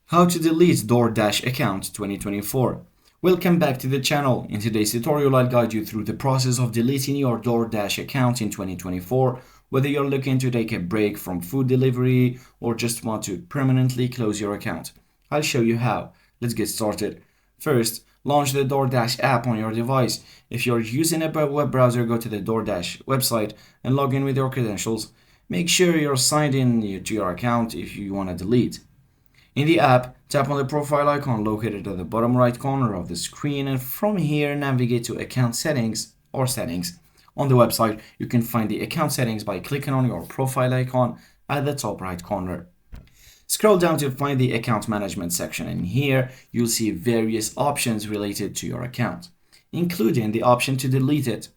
How to delete DoorDash account 2024. Welcome back to the channel. In today's tutorial, I'll guide you through the process of deleting your DoorDash account in 2024, whether you're looking to take a break from food delivery or just want to permanently close your account. I'll show you how. Let's get started. First, launch the DoorDash app on your device. If you're using a web browser, go to the DoorDash website and log in with your credentials. Make sure you're signed in to your account if you want to delete. In the app, tap on the profile icon located at the bottom right corner of the screen, and from here navigate to Account Settings or Settings. On the website, you can find the account settings by clicking on your profile icon at the top right corner. Scroll down to find the Account Management section, and here you'll see various options related to your account, including the option to delete it.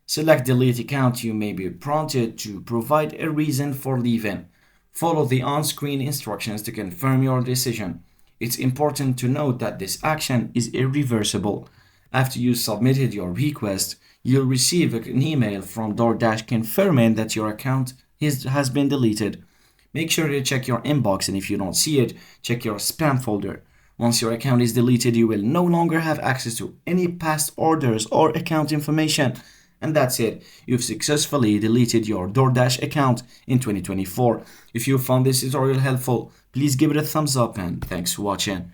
Select Delete Account. You may be prompted to provide a reason for leaving. Follow the on-screen instructions to confirm your decision. It's important to note that this action is irreversible. After you submitted your request, you'll receive an email from DoorDash confirming that your account has been deleted. Make sure to check your inbox, and if you don't see it, check your spam folder. Once your account is deleted, you will no longer have access to any past orders or account information. And that's it. You've successfully deleted your DoorDash account in 2024. If you found this tutorial helpful, please give it a thumbs up, and thanks for watching.